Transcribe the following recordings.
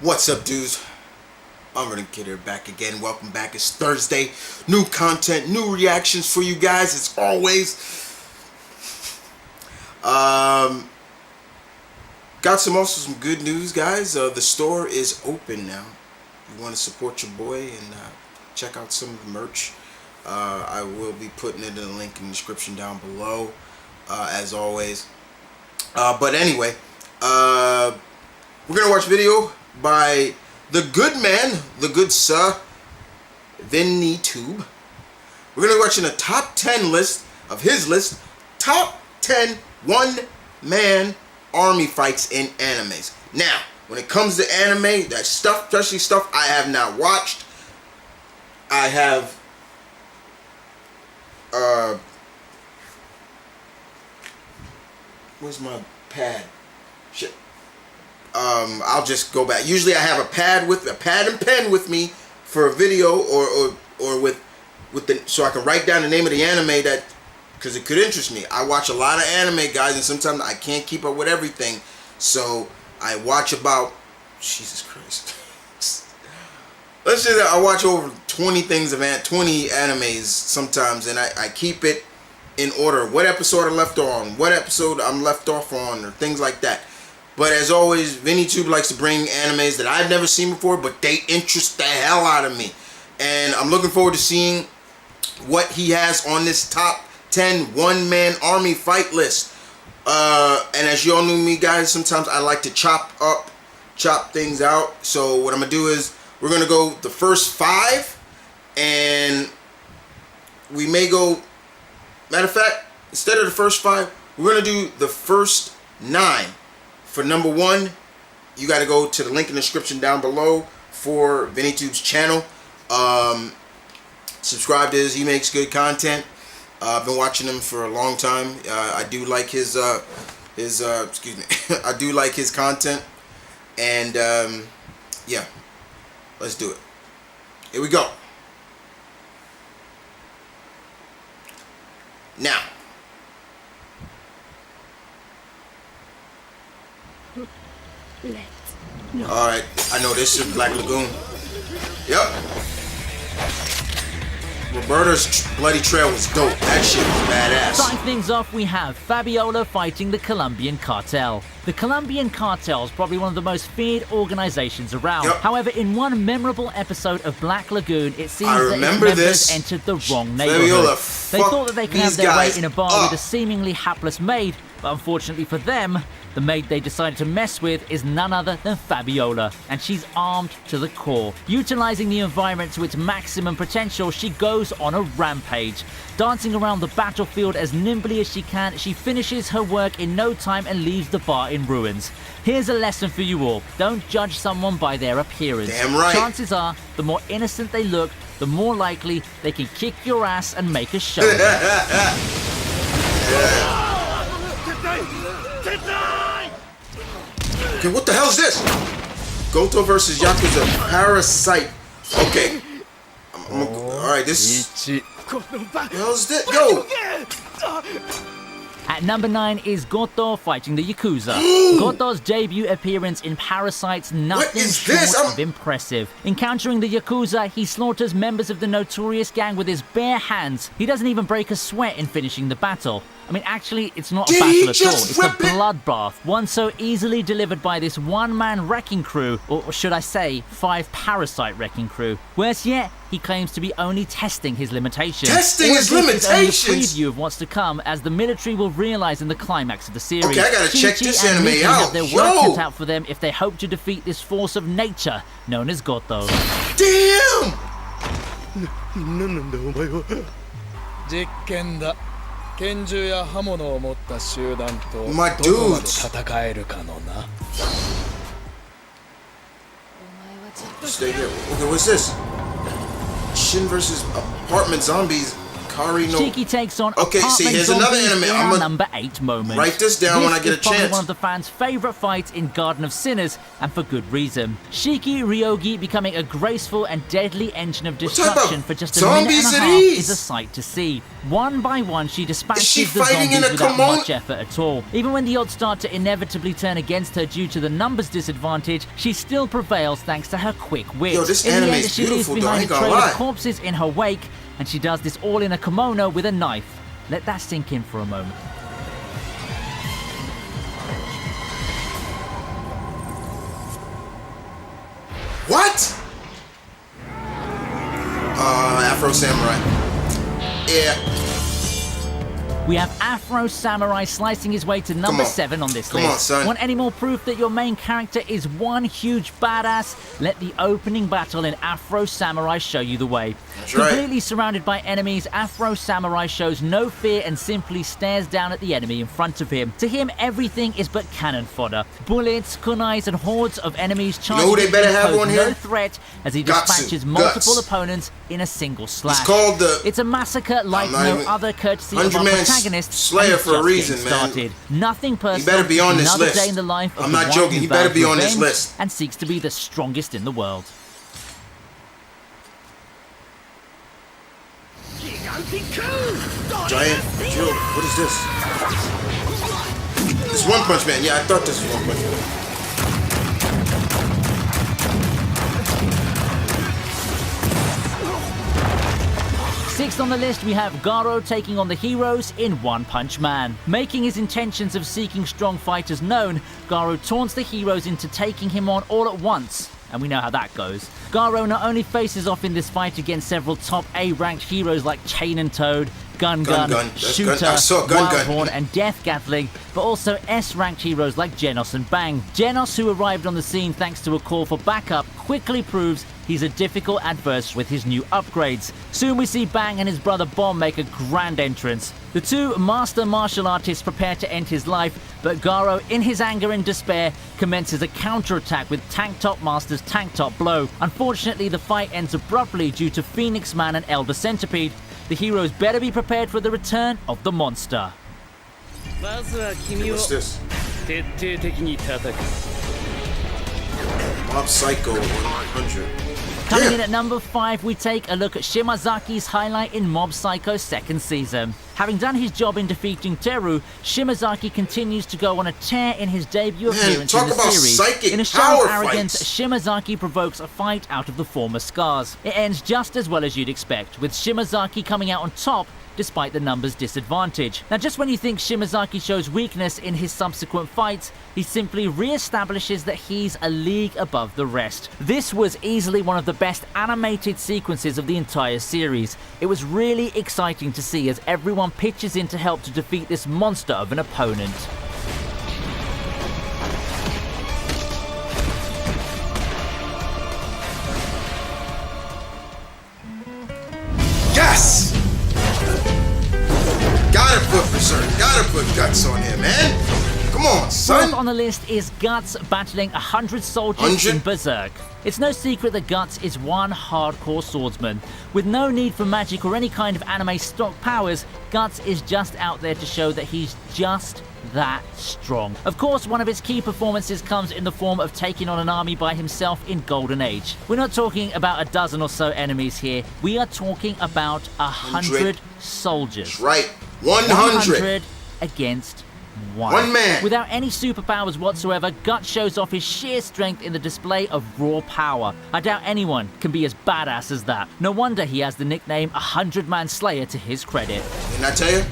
What's up, dudes? I'm Running Kid here, back again. Welcome back. It's Thursday. New content, new reactions for you guys, as always. Got also some good news, guys. The store is open now. You want to support your boy and check out some of the merch. I will be putting it in the link in the description down below, as always. But anyway, we're gonna watch a video by the good man, the good sir, VinnyTube. We're gonna be watching a top 10 list of his list, top 10 one-man army fights in animes. Now, when it comes to anime, that stuff, especially stuff I have not watched, I have where's my pad? Shit. I'll just go back. Usually I have a pad and pen with me for a video or with the, so I can write down the name of the anime that, because it could interest me. I watch a lot of anime, guys, and sometimes I can't keep up with everything. So I watch about, Jesus Christ. Let's say that I watch over 20 things of 20 animes sometimes, and I keep it in order. What episode I left on, what episode I'm left off on, or things like that. But as always, VinnyTube likes to bring animes that I've never seen before, but they interest the hell out of me. And I'm looking forward to seeing what he has on this top 10 one-man army fight list. And as you all know me, guys, sometimes I like to chop things out. So what I'm going to do is, we're going to go the first 5, and we may go, matter of fact, instead of the first 5, we're going to do the first 9. For number 1, you got to go to the link in the description down below for VinnyTube's channel. Subscribe to his, he makes good content. I've been watching him for a long time. I do like his excuse me, I do like his content. And yeah, let's do it. Here we go. Now, alright, I know this is Black Lagoon. Yep. Roberta's Bloody Trail was dope. That shit was badass. Starting things off, we have Fabiola fighting the Colombian Cartel. The Colombian Cartel is probably one of the most feared organizations around. Yep. However, in one memorable episode of Black Lagoon, it seems that its remember members this. entered the wrong neighborhood. Fabiola, They thought that they could have these their way guys in a bar up. with a seemingly hapless maid, but unfortunately for them, the maid they decided to mess with is none other than Fabiola, and she's armed to the core. Utilizing the environment to its maximum potential, she goes on a rampage. Dancing around the battlefield as nimbly as she can, she finishes her work in no time and leaves the bar in ruins. Here's a lesson for you all. Don't judge someone by their appearance. Damn right. Chances are, the more innocent they look, the more likely they can kick your ass and make a show of it. Okay, what the hell is this? Goto versus Yakuza Parasite. Okay. Alright, this is... What the hell is this? Yo! At number 9 is Goto fighting the Yakuza. Goto's debut appearance in Parasite's nothing is this? short of impressive. Encountering the Yakuza, he slaughters members of the notorious gang with his bare hands. He doesn't even break a sweat in finishing the battle. I mean, actually, it's not a Did he battle at all. just It's a rip it? bloodbath, one so easily delivered by this one-man wrecking crew, or should I say, 5 Parasite wrecking crew. Worse yet, he claims to be only testing his limitations. Testing All his of this is only a limitations? preview of what's to come, as the military will realize in the climax of the series. Okay, I gotta check Chi-Chi this and anime Miki out. have their work Yo! cut out for them if they hope to defeat this force of nature known as Goto. Damn! 実験だ拳銃や刃物を持った集団と My どこまで dudes. 戦えるかのな Stay here. Okay, what's this? Shin versus apartment zombies. Hikari no. Shiki takes on Okay, see, apartment here's another zombies anime. in I'm our gonna number 8 moment. write this down when I get a This is probably chance. one of the fans' favourite fights in Garden of Sinners, and for good reason. Shiki Ryogi becoming a graceful and deadly engine of type of destruction for just a minute and a zombies it half is? is a sight to see. One by one, she dispatches she the fighting in zombies a without kimono? much effort at all. Even when the odds start to inevitably turn against her due to the numbers disadvantage, she still prevails thanks to her quick wit. Yo, this In the anime end, is she leaves beautiful, though, I behind ain't a gonna trail lie. of corpses in her wake, and she does this all in a kimono with a knife. Let that sink in for a moment. What? Afro Samurai. Yeah. We have Afro Samurai slicing his way to number on. 7 on this Come list. on, son. Want any more proof that your main character is one huge badass? Let the opening battle in Afro Samurai show you the way. That's right. Completely surrounded by enemies, Afro Samurai shows no fear and simply stares down at the enemy in front of him. To him, everything is but cannon fodder. Bullets, kunais, and hordes of enemies charging who they him better have pose on no here? threat as he Gatsu. dispatches multiple Guts. opponents in a single slash. It's called the It's a massacre like not no even- other, courtesy of our 100-man protagonist. Slayer and it's for a just reason, getting man. started. Nothing personal. You better be on this Another list. day in the life of I'm the not one joking. who You better vows be on this revenge list. and seeks to be the strongest in the world. Giant Jill. What is this? It's One Punch Man. Yeah, I thought this was One Punch Man. Sixth on the list, we have Garo taking on the heroes in One Punch Man. Making his intentions of seeking strong fighters known, Garo taunts the heroes into taking him on all at once. And we know how that goes. Garo not only faces off in this fight against several top A-ranked heroes like Chain and Toad, Gun Gun, That's Shooter, Gun. I saw Gun Gun. Wildhorn, and Death Gatling, but also S-ranked heroes like Genos and Bang. Genos, who arrived on the scene thanks to a call for backup, quickly proves he's a difficult adversary with his new upgrades. Soon we see Bang and his brother Bomb make a grand entrance. The two master martial artists prepare to end his life, but Garo, in his anger and despair, commences a counterattack with Tank Top Master's Tank Top Blow. Unfortunately, the fight ends abruptly due to Phoenix Man and Elder Centipede. The heroes better be prepared for the return of the monster. What's this? Mob Psycho 100. Coming Yeah. in at number 5, we take a look at Shimazaki's highlight in Mob Psycho's second season. Having done his job in defeating Teru, Shimazaki continues to go on a tear in his debut appearance talk in the about series. psychic In a show power of arrogance, fights. Shimazaki provokes a fight out of the former scars. It ends just as well as you'd expect, with Shimazaki coming out on top despite the numbers disadvantage. Now, just when you think Shimazaki shows weakness in his subsequent fights, he simply re-establishes that he's a league above the rest. This was easily one of the best animated sequences of the entire series. It was really exciting to see as everyone pitches in to help to defeat this monster of an opponent. Yes! Gotta put Berserk. Gotta put Guts on him, man. Come on, Fourth son. on the list is Guts battling 100 soldiers 100? in Berserk. It's no secret that Guts is one hardcore swordsman. With no need for magic or any kind of anime stock powers, Guts is just out there to show that he's just that strong. Of course, one of his key performances comes in the form of taking on an army by himself in Golden Age. We're not talking about a dozen or so enemies here. We are talking about 100 soldiers. That's right. 100. Against one. One man. Without any superpowers whatsoever, Guts shows off his sheer strength in the display of raw power. I doubt anyone can be as badass as that. No wonder he has the nickname 100-Man Slayer to his credit. Didn't I tell you?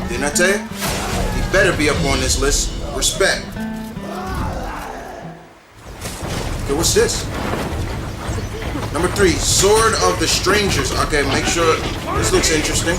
Didn't I tell you? He better be up on this list. Respect. Okay, what's this? Number 3, Sword of the Strangers. Okay, make sure. This looks interesting.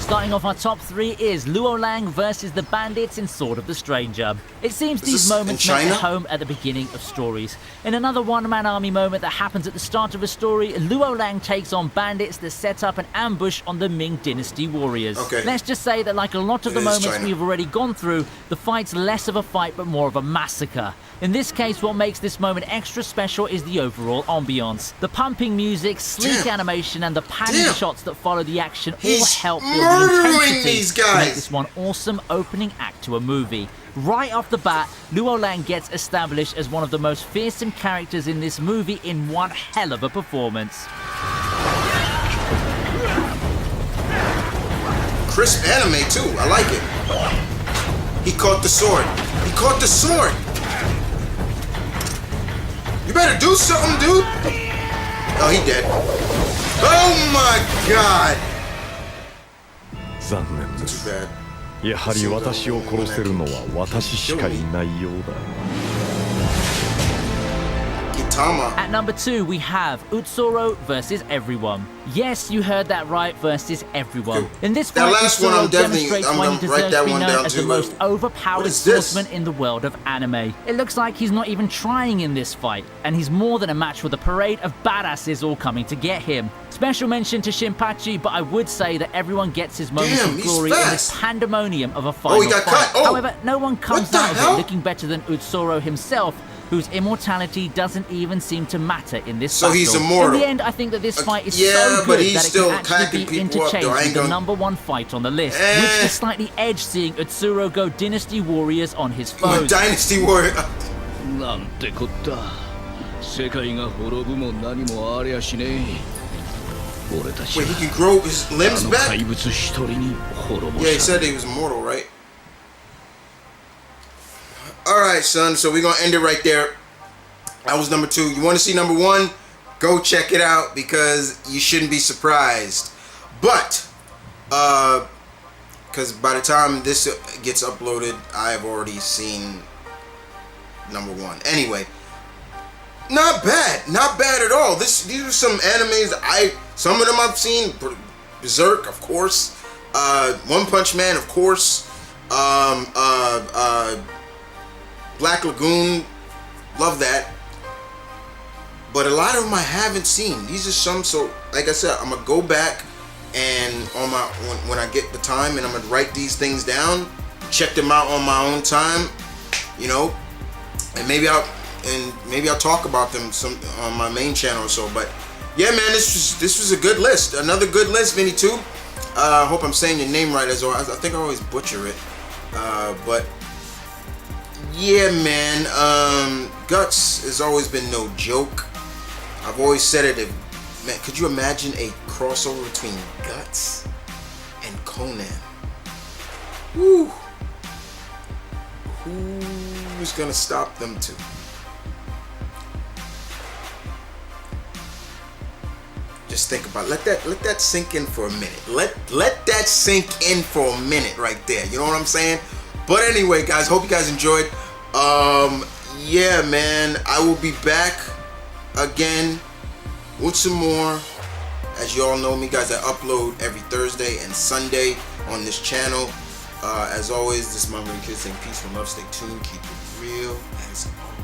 Starting off our top 3 is Luo Lang versus the bandits in Sword of the Stranger. It seems Is these this moments in make their China? home at the beginning of stories. In another one-man army moment that happens at the start of a story, Luo Lang takes on bandits that set up an ambush on the Ming Dynasty warriors. Okay. Let's just say that like a lot of the It is moments China. we've already gone through, the fight's less of a fight but more of a massacre. In this case, what makes this moment extra special is the overall ambiance. The pumping music, sleek Damn. animation, and the panning Damn. shots that follow the action all He's help build the murdering intensity these to make guys. this one awesome opening act to a movie. Right off the bat, Luo Lang gets established as one of the most fearsome characters in this movie in one hell of a performance. Crisp anime too. I like it. He caught the sword. He caught the sword. You better do something, dude. Oh, he dead. Oh my God. 残念で Too す。 bad. やはり私を殺せるのは私しかいないようだ。 Gintama. At number 2, we have Utsuro versus everyone. Yes, you heard that right, versus everyone. In this That fight, last one, Utsuro I'm definitely- demonstrates I'm why he gonna write deserves that to be one known down as the too. most What overpowered is this? swordsman in the world of anime. It looks like he's not even trying in this fight, and he's more than a match for the parade of badasses all coming to get him. Special mention to Shinpachi, but I would say that everyone gets his moments Damn, of he's glory in this fast. pandemonium of a final he got fight. cut. Oh. However, no one comes the out of hell? it looking better than Utsuro himself, whose immortality doesn't even seem to matter in this So battle. he's immortal. In the end, I think that this fight is yeah, so but good he's that it still can actually hacking be people up, though. interchanged I ain't with the gonna- number 1 fight on the list, Eh. which is slightly edge seeing Utsuro go Dynasty Warriors on his My foes. Dynasty Warrior. なんてこった世界が滅ぶも何もありゃしねえ俺たち Wait, は he can grow his あ limbs の back? 怪物一人に滅ぼ Yeah, he さ said he was immortal, right? Alright, son, so we're gonna end it right there. That was number 2. You wanna see number 1? Go check it out because you shouldn't be surprised. But, because by the time this gets uploaded, I've already seen number 1. Anyway, not bad at all. These are some animes some of them I've seen. Berserk, of course. One Punch Man, of course. Black Lagoon, love that. But a lot of them I haven't seen. These are some, so like I said, I'm gonna go back and on my when I get the time, and I'm gonna write these things down, check them out on my own time, you know, and maybe I'll talk about them some on my main channel or so. But yeah, man, this was a good list. Another good list, Vinny too. I hope I'm saying your name right as well. I think I always butcher it. But yeah, man, Guts has always been no joke. I've always said it. Man, could you imagine a crossover between Guts and Conan? Woo! Who's gonna stop them two? Just think about it. Let that sink in for a minute. Let that sink in for a minute right there. You know what I'm saying? But anyway, guys, hope you guys enjoyed. Yeah, man, I will be back again with some more. As you all know me, guys, I upload every Thursday and Sunday on this channel. As always, this is my Marine Kid saying peace and love. Stay tuned. Keep it real as always.